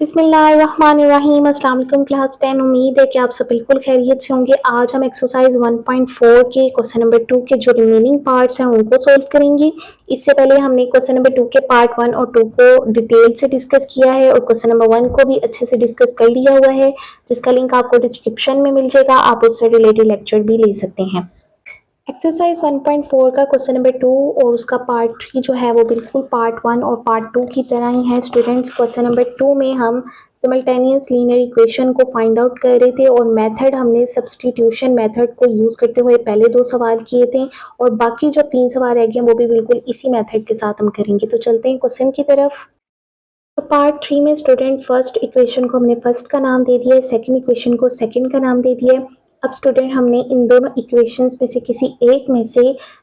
बिस्मिल्लाहिर्रहमानिर्रहीम। अस्सलाम वालेकुम क्लास 10। उम्मीद है कि आप सब बिल्कुल खैरियत से होंगे। आज हम एक्सरसाइज 1.4 के क्वेश्चन नंबर 2 के जो रिमेनिंग पार्ट्स हैं उनको सोल्व करेंगे। इससे पहले हमने क्वेश्चन नंबर 2 के पार्ट 1 और 2 को डिटेल से डिस्कस किया है और क्वेश्चन नंबर 1 को भी अच्छे से डिस्कस कर लिया हुआ है, जिसका लिंक आपको डिस्क्रिप्शन में मिल जाएगा। आप उससे रिलेटेड लेक्चर भी ले सकते हैं। एक्सरसाइज 1.4 का क्वेश्चन नंबर 2 और उसका पार्ट 3 जो है वो बिल्कुल पार्ट 1 और पार्ट 2 की तरह ही है। स्टूडेंट्स, क्वेश्चन नंबर 2 में हम सिमल्टेनियस लीनियर इक्वेशन को फाइंड आउट कर रहे थे और मेथड हमने सब्स्टिट्यूशन मेथड को यूज करते हुए पहले 2 सवाल किए थे और बाकी जो 3 सवाल रह गए वो भी बिल्कुल इसी मेथड के साथ हम करेंगे। तो चलते हैं क्वेश्चन की तरफ। तो पार्ट 3 में स्टूडेंट फर्स्ट इक्वेशन को हमने फर्स्ट का नाम दे दिया है, सेकंड इक्वेशन को सेकंड का नाम दे दिया है। अब स्टूडेंट हमने इन दोनों इक्वेशंस में से किसी एक में से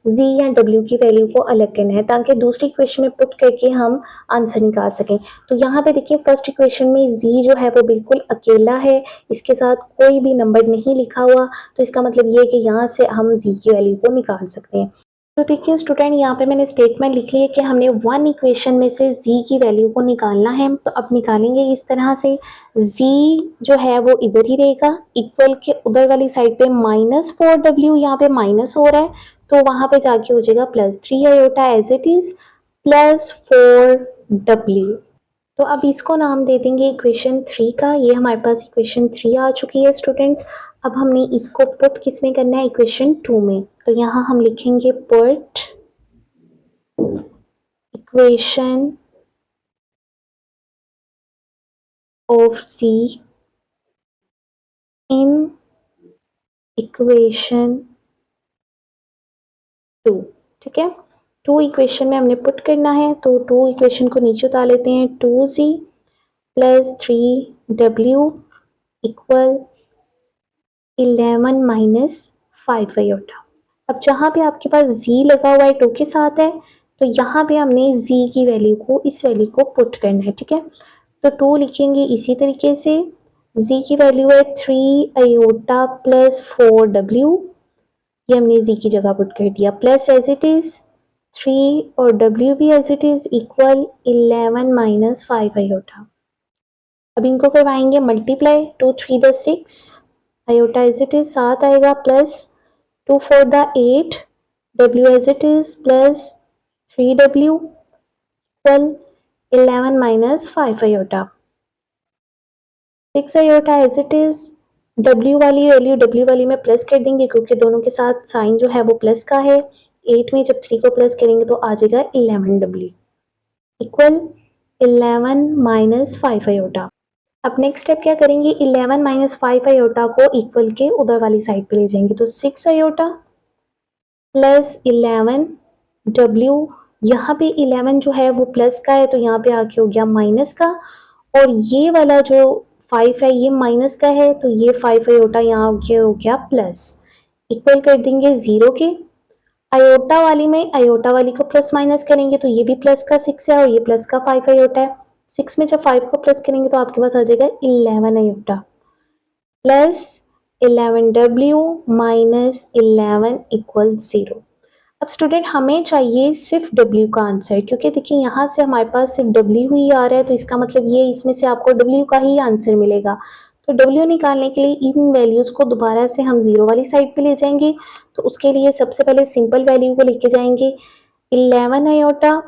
z या w की वैल्यू को अलग करना है ताकि दूसरी इक्वेशन में पुट करके हम आंसर निकाल सकें। तो यहाँ पे देखिए फर्स्ट इक्वेशन में z जो है वो बिल्कुल अकेला है, इसके साथ कोई भी नंबर नहीं लिखा हुआ, तो इसका मतलब ये है कि यहाँ से हम z की वैल्यू को निकाल सकते हैं। तो देखिए स्टूडेंट, यहाँ पे मैंने स्टेटमेंट लिख ली है कि हमने वन इक्वेशन में से z की वैल्यू को निकालना है। तो अब निकालेंगे इस तरह से, z जो है वो इधर ही रहेगा, इक्वल के उधर वाली साइड पे -4w, यहाँ पे माइनस हो रहा है तो वहां पे जाके हो जाएगा +3 iota as it is +4w। तो अब इसको नाम दे देंगे इक्वेशन 3 का। ये हमारे पास इक्वेशन 3 आ चुकी है स्टूडेंट्स। अब हमने इसको पुट किस में करना है, इक्वेशन 2 में। तो यहाँ हम लिखेंगे put equation of c in equation 2। ठीक है, 2 इक्वेशन में हमने पुट करना है तो 2 इक्वेशन को नीचे उतार लेते हैं। 2z + 3w equal 11 - 5 iota. अब जहाँ पे आपके पास z लगा हुआ है 2 के साथ है, तो यहाँ पे हमने z की वैल्यू को, इस वैल्यू को पुट करना है। ठीक है, तो 2 लिखेंगे इसी तरीके से। z की वैल्यू है 3 आयोटा +4w, ये हमने z की जगह पुट कर दिया, प्लस एज इट इज 3 और w भी as it is equal 11 - 5 iota. अब इनको करवाएंगे मल्टीप्लाई, 2 3 द 6 आयोटा एज इट इज 7 आएगा, प्लस 2 4 द 8 w as it is plus 3w equal 11 - 5 iota. 6 iota as it is, w वाली वैल्यू w वाली में प्लस कर देंगे क्योंकि दोनों के साथ साइन जो है वो प्लस का है। 8 में जब 3 को प्लस करेंगे तो आ जाएगा 11w इक्वल 11 - 5 आयोटा। अब नेक्स्ट स्टेप क्या करेंगे, 11 - 5 आयोटा को इक्वल के उधर वाली साइड पे ले जाएंगे। तो 6 आयोटा प्लस 11w, यहाँ पे 11 जो है वो प्लस का है तो यहाँ पे आके हो गया माइनस का, और ये वाला जो 5 है ये माइनस का है तो ये 5 आयोटा यहाँ आके हो गया प्लस, इक्वल कर देंगे 0 के। आयोटा वाली में आयोटा वाली को प्लस माइनस करेंगे तो ये भी प्लस का 6 है और ये प्लस का 5 आयोटा है। 6 में जब 5 को प्लस करेंगे तो आपके पास आ जाएगा 11 iota plus 11w minus 11 equal 0। अब स्टूडेंट हमें चाहिए सिर्फ w का आंसर, क्योंकि देखिए यहाँ से हमारे पास सिर्फ w ही आ रहा है तो इसका मतलब ये इसमें से आपको w का ही आंसर मिलेगा। तो w निकालने के लिए इन वैल्यूज को दोबारा से हम 0 वाली साइड पे ले जाएंगे। तो उसके लिए सबसे पहले सिंपल वैल्यू को लेके जाएंगे, 11 आयोटा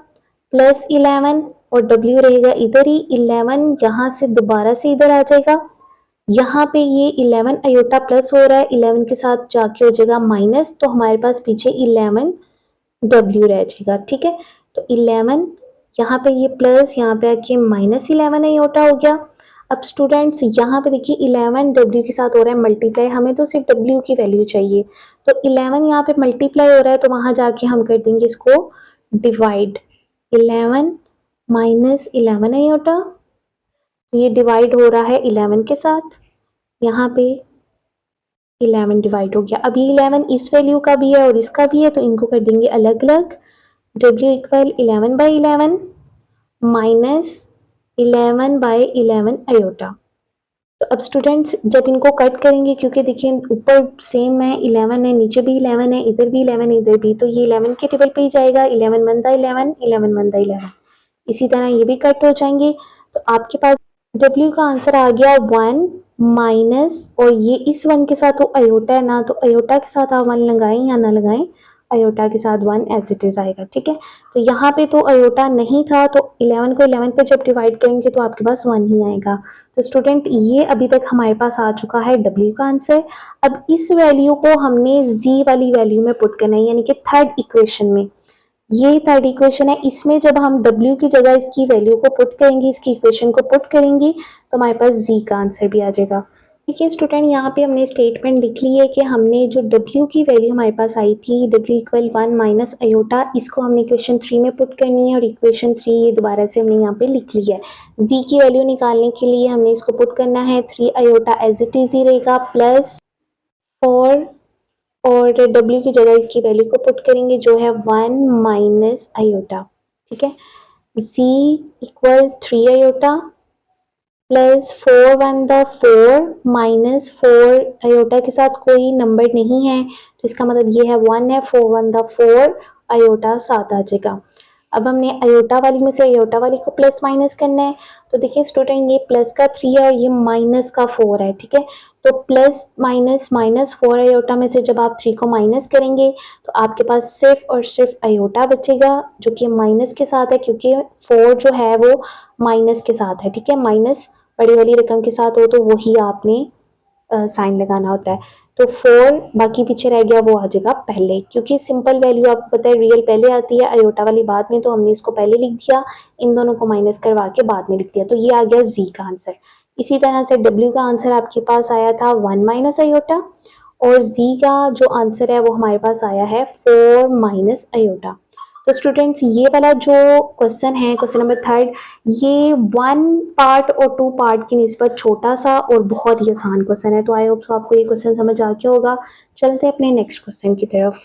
प्लस 11 और w रहेगा इधर ही, 11 यहाँ से दोबारा से इधर आ जाएगा। यहाँ पे ये 11 आयोटा प्लस हो रहा है, 11 के साथ जाके हो जाएगा माइनस, तो हमारे पास पीछे 11w रह जाएगा। ठीक है, तो 11 यहाँ पे ये प्लस, यहाँ पे आके -11 आयोटा हो गया। अब स्टूडेंट्स यहाँ पे देखिए 11 w के साथ हो रहा है मल्टीप्लाई, हमें तो सिर्फ w की वैल्यू चाहिए। तो 11 यहाँ पे मल्टीप्लाई हो रहा है तो वहां जाके हम कर देंगे इसको डिवाइड, 11 - 11 आयोटा, ये डिवाइड हो रहा है 11 के साथ, यहाँ पे 11 डिवाइड हो गया। अब ये 11 इस वैल्यू का भी है और इसका भी है तो इनको कर देंगे अलग अलग, w इक्वल 11/11 माइनस 11/11 आयोटा। तो अब स्टूडेंट्स जब इनको कट करेंगे, क्योंकि देखिए ऊपर सेम है 11 है, नीचे भी 11 है, इधर भी 11 इधर भी, तो ये 11 के टेबल पे ही जाएगा, 11 1 11 11 1 11। इसी तरह ये भी कट हो जाएंगे। तो आपके पास W का आंसर आ गया 1 माइनस, और ये इस 1 के साथ तो अयोटा है ना, तो अयोटा के साथ आप 1 लगाएं या ना लगाएं, अयोटा के साथ 1 एज इट इज आएगा। ठीक है, तो यहाँ पे तो अयोटा नहीं था, तो 11 को 11 पे जब डिवाइड करेंगे तो आपके पास 1 ही आएगा। तो स्टूडेंट ये अभी तक हमारे पास आ चुका है W का आंसर। अब इस वैल्यू को हमने Z वाली वैल्यू में पुट करना है, यानी कि थर्ड इक्वेशन में। ये थर्ड इक्वेशन है, इसमें जब हम W की जगह इसकी वैल्यू को पुट करेंगे, इसकी इक्वेशन को पुट करेंगे, तो हमारे पास Z का आंसर भी आ जाएगा। देखिए स्टूडेंट, यहाँ पे हमने स्टेटमेंट लिख ली है कि हमने जो W की वैल्यू हमारे पास आई थी W इक्वल 1 माइनस अयोटा, इसको हमने इक्वेशन 3 में पुट करनी है, और इक्वेशन 3 ये दोबारा से हमने यहाँ पे लिख ली है। Z की वैल्यू निकालने के लिए हमने इसको पुट करना है, 3 अयोटा एज इट इज ही रहेगा, प्लस 4, और W की जगह इसकी वैल्यू को पुट करेंगे जो है 1 माइनस अयोटा। ठीक है, Z इक्वल 3 अयोटा प्लस 4 1 द 4 माइनस 4, अयोटा के साथ कोई नंबर नहीं है तो इसका मतलब ये है 1 है, 4 1 द 4 अयोटा 7 आ जाएगा। अब हमने अयोटा वाली में से अयोटा वाली को प्लस माइनस करना है, तो देखिए स्टूडेंट ये प्लस का 3 है और ये माइनस का 4 है। ठीक है, तो प्लस माइनस माइनस 4 अयोटा में से जब आप 3 को माइनस करेंगे तो आपके पास सिर्फ और सिर्फ अयोटा बचेगा, जो कि माइनस के साथ है, क्योंकि 4 जो है वो माइनस के साथ है। ठीक है, माइनस बड़ी वाली रकम के साथ हो तो वही आपने साइन लगाना होता है। तो 4 बाकी पीछे रह गया, वो आ जाएगा पहले, क्योंकि सिंपल वैल्यू आपको पता है रियल पहले आती है, अयोटा वाली बाद में, तो हमने इसको पहले लिख दिया, इन दोनों को माइनस करवा के बाद में लिख दिया, तो ये आ गया Z का आंसर। इसी तरह से W का आंसर आपके पास आया था 1 माइनस अयोटा, और Z का जो आंसर है वो हमारे पास आया है 4 माइनस अयोटा। तो स्टूडेंट्स ये वाला जो क्वेश्चन है, क्वेश्चन नंबर 3, ये 1 पार्ट और 2 पार्ट की निस्बत छोटा सा और बहुत ही आसान क्वेश्चन है। तो आई होप आपको ये क्वेश्चन समझ आ गया होगा। चलते हैं अपने नेक्स्ट क्वेश्चन की तरफ।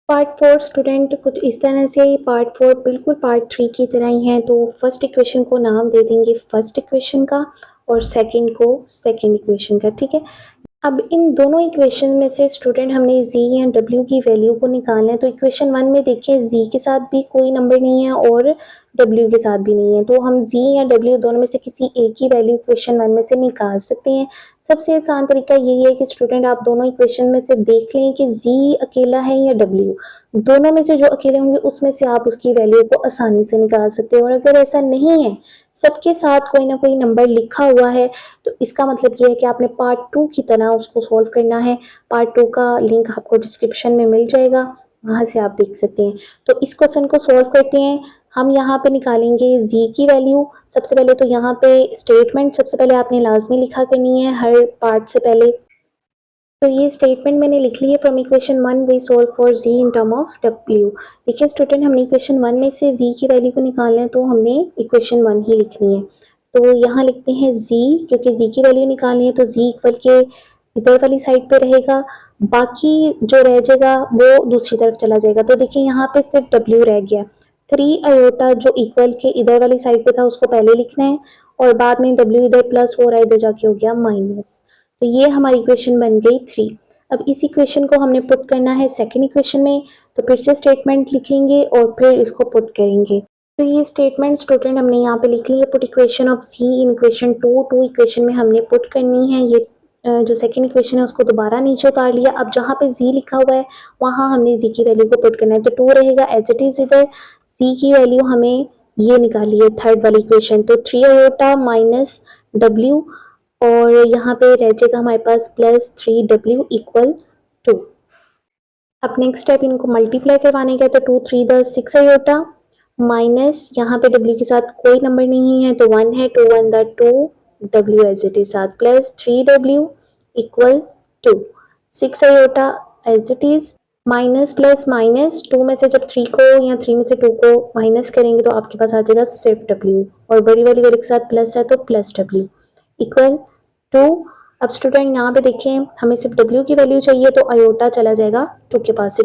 पार्ट 4 स्टूडेंट कुछ इस तरह से, पार्ट 4 बिल्कुल पार्ट 3 की तरह ही है। तो फर्स्ट इक्वेशन को नाम दे देंगे फर्स्ट इक्वेशन का, और सेकंड को सेकंड इक्वेशन का। ठीक है, अब इन दोनों इक्वेशन में से स्टूडेंट हमने Z या W की वैल्यू को निकालना है। तो इक्वेशन 1 में देखिए Z के साथ भी कोई नंबर नहीं है और W के साथ भी नहीं है, तो हम Z या W दोनों में से किसी एक ही वैल्यू इक्वेशन 1 में से निकाल सकते हैं। सबसे आसान तरीका यही है कि स्टूडेंट आप दोनों इक्वेशन में से देख लें कि Z अकेला है या W, दोनों में से जो अकेले होंगे उसमें से आप उसकी वैल्यू को आसानी से निकाल सकते हैं। और अगर ऐसा नहीं है, सबके साथ कोई ना कोई नंबर लिखा हुआ है, तो इसका मतलब ये है कि आपने पार्ट 2 की तरह उसको सॉल्व करना है। पार्ट 2 का लिंक आपको डिस्क्रिप्शन में मिल जाएगा, वहां से आप देख सकते हैं। तो इस क्वेश्चन को सॉल्व करते हैं। हम यहाँ पे निकालेंगे Z की वैल्यू। सबसे पहले तो यहाँ पे स्टेटमेंट सबसे पहले आपने लाजमी लिखा करनी है हर पार्ट से पहले। तो ये स्टेटमेंट मैंने लिख ली है, from equation 1 we solve for Z in term of W। देखिए स्टूडेंट, हमने इक्वेशन 1 में से Z की वैल्यू को निकालना है, तो हमने इक्वेशन 1 ही लिखनी है। तो यहाँ लिखते हैं Z, क्योंकि Z की वैल्यू निकालनी है तो Z इक्वल के इधर वाली साइड पे रहेगा, बाकी जो रह जाएगा वो दूसरी तरफ चला जाएगा। तो देखिए यहाँ पे सिर्फ W रह गया। 3 अयोटा जो इक्वल के इधर वाली साइड पे था उसको पहले लिखना है, और बाद में W इधर प्लस हो रहा है, इधर जाके हो गया माइनस। तो ये हमारी इक्वेशन बन गई 3। अब इस इक्वेशन को हमने पुट करना है सेकंड इक्वेशन में, तो फिर से स्टेटमेंट लिखेंगे और फिर इसको पुट करेंगे। तो ये स्टेटमेंट स्टूडेंट हमने यहाँ पे लिख ली है, put equation of Z in equation 2 equation में हमने पुट करनी है। ये जो सेकंड इक्वेशन है उसको दोबारा नीचे उतार लिया। अब जहाँ पे Z लिखा हुआ है वहाँ हमने Z की वैल्यू को पुट करना है, तो 2 रहेगा एज इट इज। इधर Z की वैल्यू हमें ये निकाली है थर्ड वाली इक्वेशन, तो 3 अयोटा माइनस W, और यहाँ पे रह जाएगा हमारे पास प्लस 3W इक्वल 2। अब नेक्स्ट स्टेप इनको मल्टीप्लाई करवाने का, तो 2 3 द 6 अयोटा माइनस, यहाँ पे W के साथ कोई नंबर नहीं है तो 1 है, 2 1 the 2 W as it is साथ, plus 3W equal 2। 6 iota as it is, minus plus minus, 2 में से जब 3 को या 3 में से 2 को माइनस करेंगे तो आपके पास आ जाएगा सिर्फ W, और बड़ी वाली वैल्यू के साथ प्लस है तो प्लस W इक्वल 2। अब स्टूडेंट यहाँ पे देखें, हमें सिर्फ W की वैल्यू चाहिए, तो अयोटा चला जाएगा 2 के पास,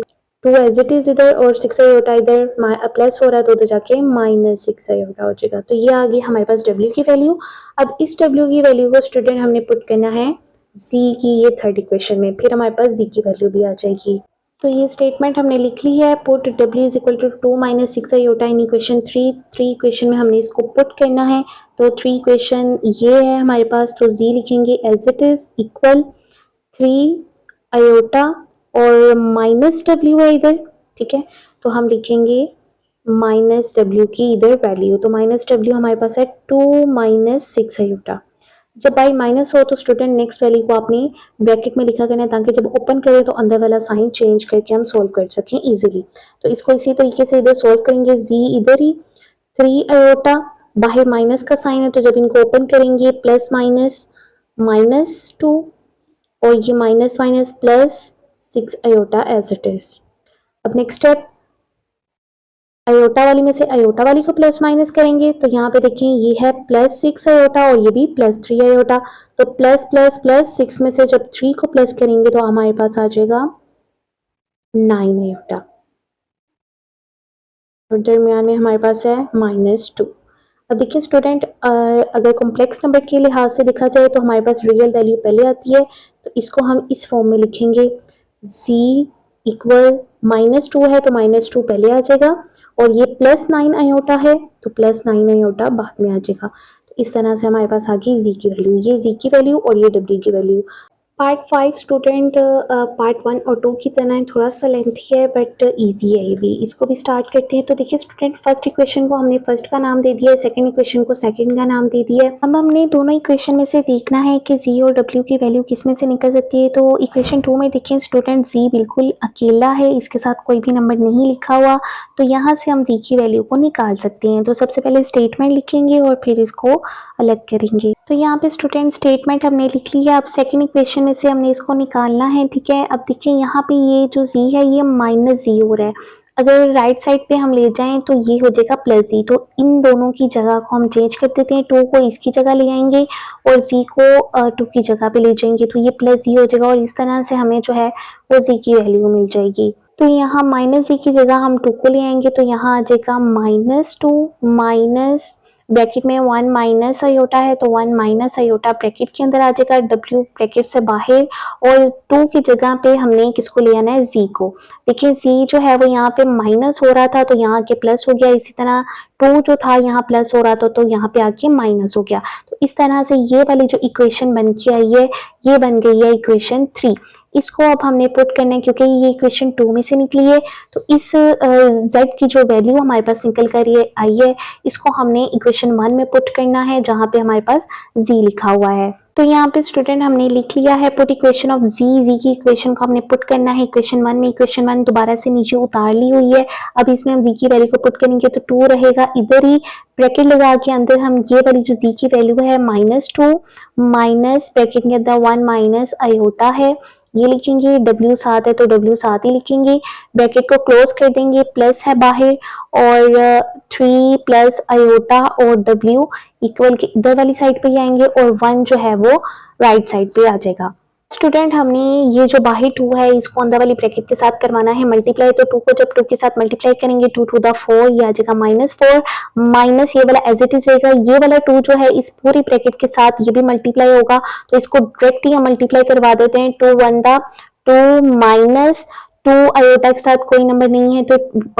2 एज इट इज इधर, और 6 अयोटा इधर प्लस हो रहा है तो उधर जाके माइनस 6 अयोटा हो जाएगा। तो ये आ गई हमारे पास W की वैल्यू। अब इस W की वैल्यू को स्टूडेंट हमने पुट करना है Z की ये थर्ड इक्वेशन में, फिर हमारे पास Z की वैल्यू भी आ जाएगी। तो ये स्टेटमेंट हमने लिख ली है। Put w is equal to 2 minus 6 iota in equation 3 equation में हमने इसको पुट करना है। तो 3 इक्वेशन ये है हमारे पास, तो z लिखेंगे as it is equal 3 iota और माइनस w है इधर, ठीक है, तो हम लिखेंगे माइनस w की इधर वैल्यू। तो माइनस w हमारे पास है 2 माइनस 6 आयोटा। जब बाई माइनस हो तो स्टूडेंट नेक्स्ट वैल्यू को आपने ब्रैकेट में लिखा करना है, ताकि जब ओपन करें तो अंदर वाला साइन चेंज करके हम सोल्व कर सकें इजीली। तो इसको इसी तरीके से इधर सोल्व करेंगे। z इधर ही 3 आयोटा, बाहर माइनस का साइन है तो जब इनको ओपन करेंगे प्लस माइनस माइनस 2 और ये minus minus plus 6 iota as it is. अब नेक्स्ट स्टेप, आयोटा वाली में से आयोटा वाली को प्लस माइनस करेंगे। तो यहाँ पे देखें ये है प्लस 6 आयोटा और ये भी प्लस 3 आयोटा। तो प्लस प्लस प्लस 6 में से जब 3 को प्लस करेंगे तो हमारे पास आ जाएगा 9 आयोटा और दरमियान में हमारे पास है -2। अब देखिए स्टूडेंट, अगर कॉम्प्लेक्स नंबर के लिहाज से देखा जाए तो हमारे पास रियल वैल्यू पहले आती है, तो इसको हम इस फॉर्म में लिखेंगे। z इक्वल -2 है तो -2 पहले आ जाएगा और ये +9 आयोटा है तो +9 आयोटा बाद में आ जाएगा। तो इस तरह से हमारे पास आ गई z की वैल्यू, ये z की वैल्यू और ये w की वैल्यू। पार्ट 5 स्टूडेंट पार्ट 1 और 2 की तरह थोड़ा सा लेंथी है बट इजी है ये भी। इसको भी स्टार्ट करते हैं। तो देखिए स्टूडेंट, फर्स्ट इक्वेशन को हमने फर्स्ट का नाम दे दिया है, सेकंड इक्वेशन को सेकंड का नाम दे दिया है। अब हमने दोनों इक्वेशन में से देखना है कि z और w की वैल्यू किस में से निकल सकती है। तो इक्वेशन 2 में देखिए स्टूडेंट, z बिल्कुल अकेला है, इसके साथ कोई भी नंबर नहीं लिखा हुआ, तो यहाँ से हम z की वैल्यू को निकाल सकते हैं। तो सबसे पहले स्टेटमेंट लिखेंगे और फिर इसको अलग करेंगे। तो यहाँ पे स्टूडेंट स्टेटमेंट हमने लिख लिया। अब सेकंड इक्वेशन में से हमने इसको निकालना है, ठीक है। अब देखिए यहाँ पे ये जो z है ये -z हो रहा है, अगर राइट साइड पे हम ले जाएं तो ये हो जाएगा +z। तो इन दोनों की जगह को हम चेंज कर देते हैं, 2 को इसकी जगह ले आएंगे और z को 2 की जगह पे ले जाएंगे, तो ये +z हो जाएगा और इस तरह से हमें जो है वो z की वैल्यू मिल जाएगी। तो यहाँ -z की जगह हम 2 को ले आएंगे तो यहाँ आ जाएगा -2 माइनस ब्रैकेट में 1 माइनस आयोटा है तो 1 माइनस आयोटा ब्रैकेट के अंदर आ जाएगा, w ब्रैकेट से बाहर, और 2 की जगह पे हमने किसको ले आना है, z को। देखिए z जो है वो यहाँ पे माइनस हो रहा था तो यहाँ के प्लस हो गया, इसी तरह 2 जो था यहाँ प्लस हो रहा था तो यहाँ पे आके माइनस हो गया। तो इस तरह से ये वाली जो इक्वेशन बन के आई है ये बन गई है इक्वेशन 3। इसको अब हमने पुट करना है क्योंकि ये इक्वेशन 2 में से निकली है, तो इस z की जो वैल्यू हमारे पास निकल कर ये आई है इसको हमने इक्वेशन 1 में पुट करना है जहां पे हमारे पास z लिखा हुआ है। तो यहाँ पे स्टूडेंट हमने लिख लिया है पुट इक्वेशन ऑफ z की इक्वेशन को हमने पुट करना है इक्वेशन 1 में। इक्वेशन 1 दोबारा से नीचे उतार ली हुई है। अब इसमें हम z की वैल्यू को पुट करेंगे तो 2 रहेगा, इधर ही ब्रैकेट लगा के अंदर हम ये वाली जो z की वैल्यू है -2 माइनस ब्रैकेट के अंदर 1 माइनस आयोटा है ये लिखेंगे, w साथ है तो w साथ ही लिखेंगे, ब्रैकेट को क्लोज कर देंगे, प्लस है बाहर और 3 प्लस आयोटा और w इक्वल के इधर वाली साइड पे आएंगे और 1 जो है वो राइट साइड पे आ जाएगा। स्टूडेंट, हमने ये जो बाहर 2 है इसको अंदर वाली ब्रैकेट के साथ करवाना है मल्टीप्लाई, तो 2 को जब 2 के साथ मल्टीप्लाई करेंगे 2 टू द 4 ये आ जाएगा -4 माइनस ये वाला एज इट इज रहेगा, ये वाला 2 जो है इस पूरी ब्रैकेट के साथ ये भी मल्टीप्लाई होगा तो इसको डायरेक्ट ही हम मल्टीप्लाई करवा देते हैं। 2 1 दा 2 माइनस 2 आयोटा के साथ कोई नंबर नहीं है तो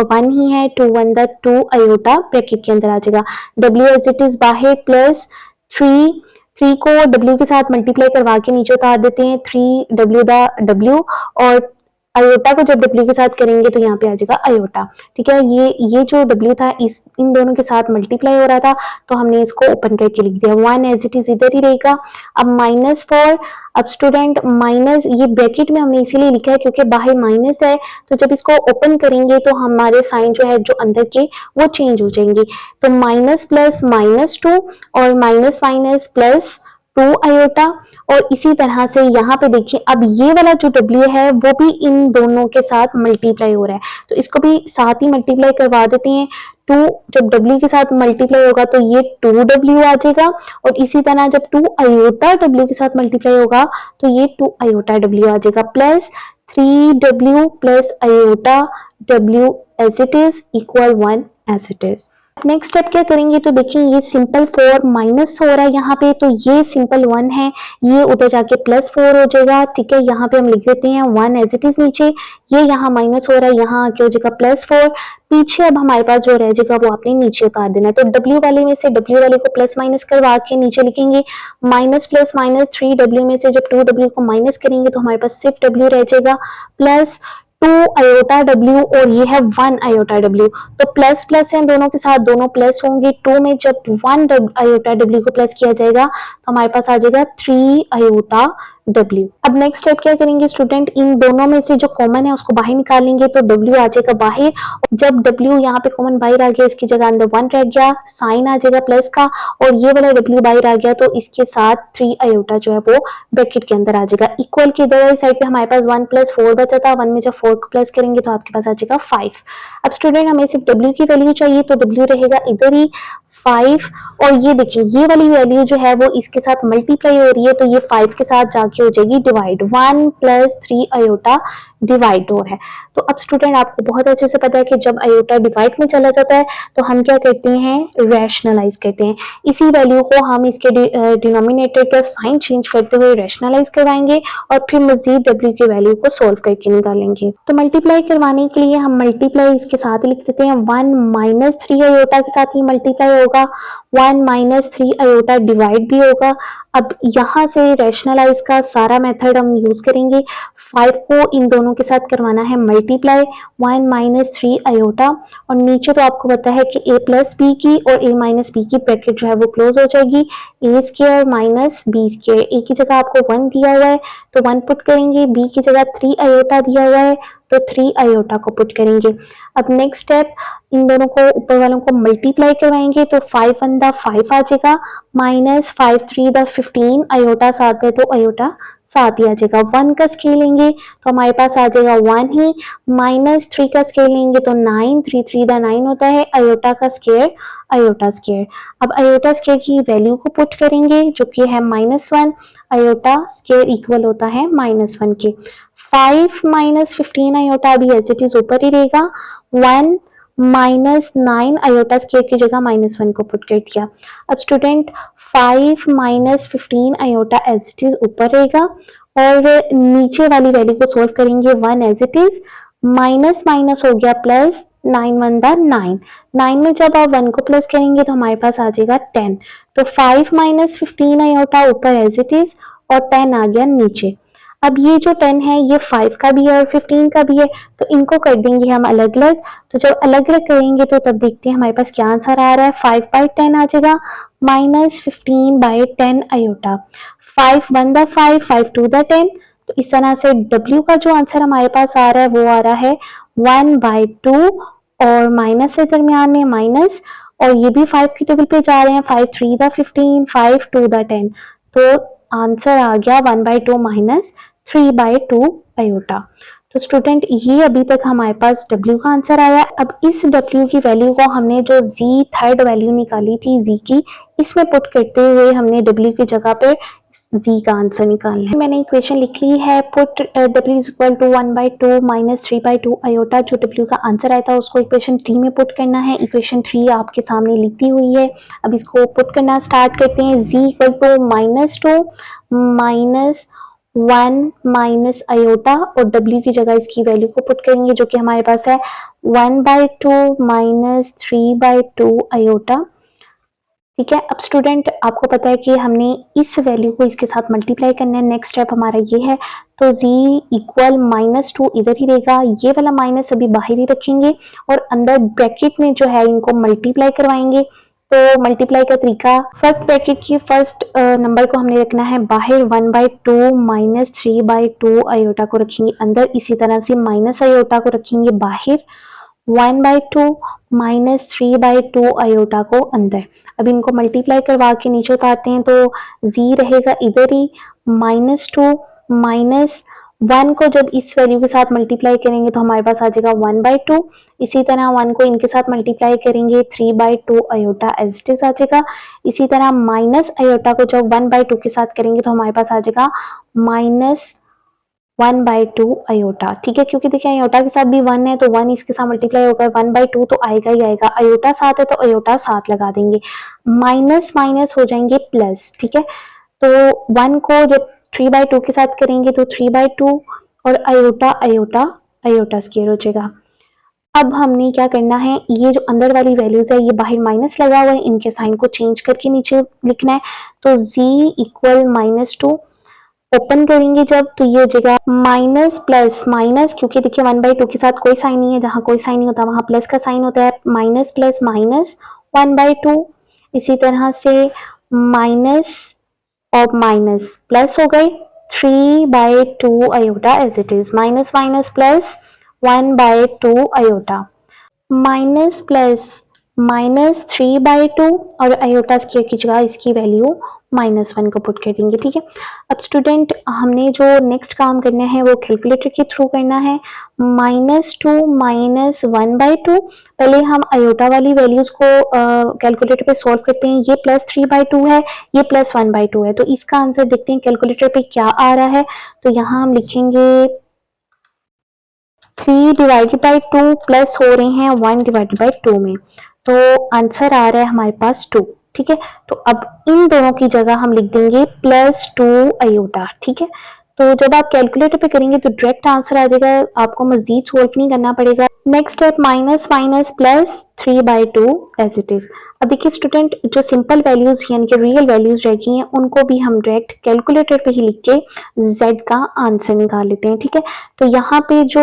1 ही है, 2 1 दा 2 आयोटा ब्रैकेट के अंदर आ जाएगा, w एज इट इज बाहर प्लस 3 को w के साथ मल्टीप्लाई करवा के नीचे उतार देते हैं, 3w दा w और आयोटा को जब w के साथ करेंगे तो यहाँ पे आ जाएगा आयोटा। ठीक है, ये जो w था इन दोनों के साथ मल्टीप्लाई हो रहा था तो हमने इसको ओपन करके लिख दिया, 1 एज इट इज इधर ही रहेगा। अब -4, अब स्टूडेंट माइनस ये ब्रैकेट में हमने इसीलिए लिखा है क्योंकि बाहर माइनस है तो जब इसको ओपन करेंगे तो हमारे साइन जो है जो अंदर के वो चेंज हो जाएंगे, तो माइनस प्लस -2 और माइनस माइनस प्लस 2 आयोटा और इसी तरह से यहाँ पे देखिए अब ये वाला जो w है वो भी इन दोनों के साथ मल्टीप्लाई हो रहा है तो इसको भी साथ ही मल्टीप्लाई करवा देते हैं। 2 जब w के साथ मल्टीप्लाई होगा तो ये 2w आ जाएगा और इसी तरह जब 2 आयोटा w के साथ मल्टीप्लाई होगा तो ये 2 आयोटा w आ जाएगा plus 3w plus iota w as it is equal 1 as it is. Next step क्या करेंगे, तो देखिए ये सिंपल 4 माइनस हो रहा है यहाँ पे, तो ये सिंपल 1 है, ये उधर जाके प्लस 4 हो जाएगा। ठीक है, यहाँ पे हम लिख देते हैं 1 एज इट इज नीचे, ये यहाँ माइनस हो रहा है, यहाँ आके हो जाएगा प्लस 4। पीछे अब हमारे पास जो रह जाएगा वो आपने नीचे उतार देना है। तो W वाले में से W वाले को प्लस माइनस करवा के नीचे लिखेंगे माइनस प्लस माइनस 3W में से जब 2W को माइनस करेंगे तो हमारे पास सिर्फ W रह जाएगा प्लस 2 आयोटा W और ये है 1 आयोटा W। तो प्लस प्लस है दोनों के साथ, दोनों प्लस होंगे। 2 में जब 1 आयोटा W को प्लस किया जाएगा तो हमारे पास आ जाएगा 3 आयोटा W। अब नेक्स्ट स्टेप क्या करेंगे स्टूडेंट, इन दोनों में से जो कॉमन है उसको बाहर निकालेंगे, तो W आ जाएगा बाहर। जब W यहाँ पे कॉमन बाहर आ गया, इसकी जगह अंदर 1 रह गया, साइन आ जाएगा प्लस का, और ये वाला W बाहर आ गया तो इसके साथ 3 आयोटा जो है वो ब्रैकेट के अंदर आ जाएगा। इक्वल की इधर साइड पे हमारे पास 1 प्लस 4 बचा था, 1 में जब 4 को प्लस करेंगे तो आपके पास आ जाएगा 5। अब स्टूडेंट हमें सिर्फ W की वैल्यू चाहिए, तो W रहेगा इधर ही 5, और ये देखिए ये वाली वैल्यू जो है वो इसके साथ मल्टीप्लाई हो रही है, तो ये 5 के साथ जाके हो जाएगी डिवाइड, 1 प्लस 3 आयोटा डिवाइड हो है। तो अब स्टूडेंट आपको बहुत अच्छे से पता है कि जब आयोटा डिवाइड में चला जाता है तो हम क्या करते हैं, रैशनलाइज करते हैं। इसी वैल्यू को हम इसके डिनोमिनेटर का साइन चेंज करते हुए रैशनलाइज करवाएंगे और फिर मजीद W की वैल्यू को सोल्व करके निकालेंगे। तो मल्टीप्लाई करवाने के लिए हम मल्टीप्लाई इसके साथ लिख देते हैं, 1 माइनस 3 आयोटा के साथ ही मल्टीप्लाई होगा, 1 माइनस 3 आयोटा डिवाइड भी होगा। अब यहाँ से रैशनलाइज का सारा मेथड हम यूज करेंगे। 5 को इन दोनों के साथ करवाना है मल्टीप्लाई, 1 माइनस 3 आयोटा, और नीचे तो आपको पता है कि a प्लस बी की और a माइनस बी की ब्रैकेट जो है वो क्लोज हो जाएगी, a square minus B square. a की जगह आपको 1 दिया हुआ है तो 1 पुट करेंगे, b की जगह 3 आयोटा दिया हुआ है तो 3 आयोटा को पुट करेंगे। अब नेक्स्ट स्टेप, इन दोनों को ऊपर वालों को मल्टीप्लाई करवाएंगे, तो 5 1 दा 5 आ जाएगा, माइनस 5 3 दा 15, आयोटा साथ है तो आयोटा साथ ही आ जाएगा। 1 का स्केल लेंगे तो हमारे पास आ जाएगा 1 ही, माइनस 3 का स्केल लेंगे तो 9, 3 3 दा 9 होता है, आयोटा का स्केयर आयोटा स्केयर। अब आयोटा स्केयर की वैल्यू को पुट करेंगे जो कि है -1, आयोटा स्केयर इक्वल होता है -1 के। 5 माइनस 15 आयोटा अभी एज इट इज ऊपर ही रहेगा, 1 माइनस 9 आयोटा स्केयर की जगह -1 को पुट कर दिया। अब student 5 minus 15 iota as it is ऊपर रहेगा और नीचे वाली वैल्यू को सोल्व करेंगे 1 as it is, minus minus हो गया प्लस, 9 1 दा 9, 9 में जब आप 1 को प्लस करेंगे तो हमारे पास आ जाएगा 10। तो 5 माइनस 15 आयोटा ऊपर एज इट इज और 10 आ गया नीचे। अब ये जो 10 है ये 5 का भी है और 15 का भी है, तो इनको कर देंगे हम अलग अलग। तो जब अलग अलग करेंगे तो तब देखते हैं हमारे पास क्या आंसर आ रहा है, 5/10 आ जाएगा, माइनस 15/10 आयोटा। 5 1 दा 5, 5 2 दा 10। तो इस तरह से W का जो आंसर हमारे पास आ रहा है वो आ रहा है 1/2, और माइनस से दरमियान में माइनस, और ये भी 5 की टेबल पे जा रहे हैं, 5 3 दा 15, 5 2 दा 10। तो आंसर आ गया 1/2 माइनस 3/2 आयोटा। तो स्टूडेंट ये अभी तक हमारे पास W का आंसर आया। अब इस W की वैल्यू को हमने जो Z थर्ड वैल्यू निकाली थी Z की, इसमें पुट करते हुए हमने W की जगह पर Z का आंसर निकालना है। मैंने इक्वेशन लिख ली है, put W is equal to 1/2 minus 3/2 iota. जो W का आंसर आया था उसको इक्वेशन 3 में पुट करना है। इक्वेशन 3 आपके सामने लिखी हुई है, अब इसको पुट करना स्टार्ट करते हैं। Z equal to -2 minus 1 minus iota, और W की जगह इसकी वैल्यू को पुट करेंगे जो कि हमारे पास है 1/2 माइनस 3/2 आयोटा। ठीक है, अब स्टूडेंट आपको पता है कि हमने इस वैल्यू को इसके साथ मल्टीप्लाई करना है। नेक्स्ट स्टेप हमारा ये है, तो z इक्वल -2 इधर ही रहेगा, ये वाला माइनस अभी बाहर ही रखेंगे और अंदर ब्रैकेट में जो है इनको मल्टीप्लाई करवाएंगे। तो मल्टीप्लाई का तरीका, फर्स्ट ब्रैकेट की फर्स्ट नंबर को हमने रखना है बाहर, 1/2 माइनस 3/2 आयोटा को रखेंगे अंदर, इसी तरह से माइनस आयोटा को रखेंगे बाहर, 1/2 माइनस 3/2 आयोटा को अंदर। अब इनको मल्टीप्लाई करवा के नीचे उतारते हैं तो z रहेगा इधर ही, -2 माइनस 1 को जब इस वैल्यू के साथ मल्टीप्लाई करेंगे तो हमारे पास आ जाएगा 1/2। इसी तरह 1 को इनके साथ मल्टीप्लाई करेंगे 3/2 आयोटा एज इट इज आ जाएगा। इसी तरह माइनस आयोटा को जब 1/2 के साथ करेंगे तो हमारे पास आ जाएगा 1/2 आयोटा, ठीक है, क्योंकि देखिए आयोटा के साथ भी 1 है तो 1 इसके साथ मल्टीप्लाई होगा 1/2 तो आएगा ही आएगा, आयोटा साथ है तो आयोटा साथ लगा देंगे, माइनस माइनस हो जाएंगे प्लस, ठीक है। तो 1 को जब 3/2 के साथ करेंगे तो 3/2 और आयोटा आयोटा आयोटा स्क्वायर हो जाएगा। अब हमने क्या करना है, ये जो अंदर वाली वैल्यूज है ये बाहर माइनस लगा हुआ है, इनके साइन को चेंज करके नीचे लिखना है। तो z इक्वल -2 ओपन करेंगे जब तो ये हो जाएगा माइनस प्लस माइनस, क्योंकि देखिए 1/2 के साथ कोई साइन नहीं है, जहां कोई साइन नहीं होता वहां प्लस का साइन होता है, माइनस प्लस माइनस 1/2। इसी तरह से माइनस और माइनस प्लस हो गए 3/2 iota as it is, minus minus plus 1/2 iota, minus plus minus 3/2 और आयोटा स्क्वायर की जगह इसकी वैल्यू -1 को पुट कर देंगे, ठीक है। अब स्टूडेंट हमने जो नेक्स्ट काम करना है वो कैलकुलेटर के थ्रू करना है। -2 माइनस 1/2, पहले हम आयोटा वाली वैल्यूज को कैलकुलेटर पे सॉल्व करते हैं। ये +3/2 है, ये +1/2 है, तो इसका आंसर देखते हैं कैलकुलेटर पे क्या आ रहा है। तो यहाँ हम लिखेंगे 3/2 प्लस हो रहे हैं 1/2 में, तो आंसर आ रहा है हमारे पास 2, ठीक है। तो अब इन दोनों की जगह हम लिख देंगे +2 आयोटा, ठीक है। तो जब आप कैलकुलेटर पे करेंगे तो डायरेक्ट आंसर आ जाएगा, आपको मजीद सोल्व नहीं करना पड़ेगा। Next step minus minus plus 3/2 as it is. अब देखिए स्टूडेंट, जो सिंपल वैल्यूज यानी कि रियल वैल्यूज रह गई हैं उनको भी हम डायरेक्ट कैलकुलेटर पे ही लिख के z का आंसर निकाल लेते हैं, ठीक है। तो यहाँ पे जो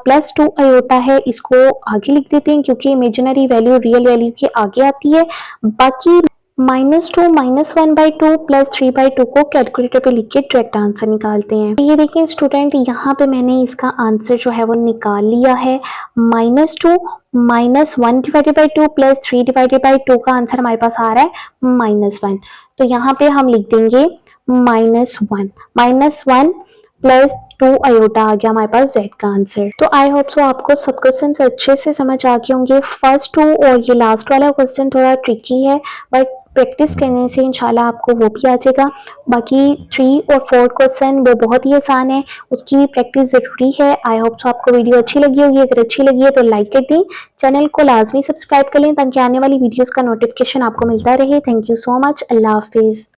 +2 आयोटा है इसको आगे लिख देते हैं, क्योंकि इमेजिनरी वैल्यू रियल वैल्यू के आगे आती है। बाकी -2 -1/2 प्लस 3/2 को कैलकुलेटर पे लिख के डायरेक्ट आंसर निकालते हैं। ये देखिए स्टूडेंट, यहाँ पे मैंने इसका आंसर जो है वो निकाल लिया है। -2 -1/2 प्लस 3/2 का आंसर हमारे पास आ रहा है -1। तो यहाँ पे हम लिख देंगे -1 प्लस 2 आयोटा आ गया हमारे पास z का आंसर। तो आई होप सो आपको सब क्वेश्चन अच्छे से समझ आ गए होंगे। फर्स्ट 2 और ये लास्ट वाला क्वेश्चन थोड़ा ट्रिकी है, बट प्रैक्टिस करने से इंशाल्लाह आपको वो भी आ जाएगा। बाकी 3 और 4 क्वेश्चन वो बहुत ही आसान है, उसकी भी प्रैक्टिस जरूरी है। आई होप सो आपको वीडियो अच्छी लगी होगी, अगर अच्छी लगी है तो लाइक कर दें, चैनल को लाजमी सब्सक्राइब कर लें ताकि आने वाली वीडियोस का नोटिफिकेशन आपको मिलता रहे। Thank you so much, Allah Hafiz.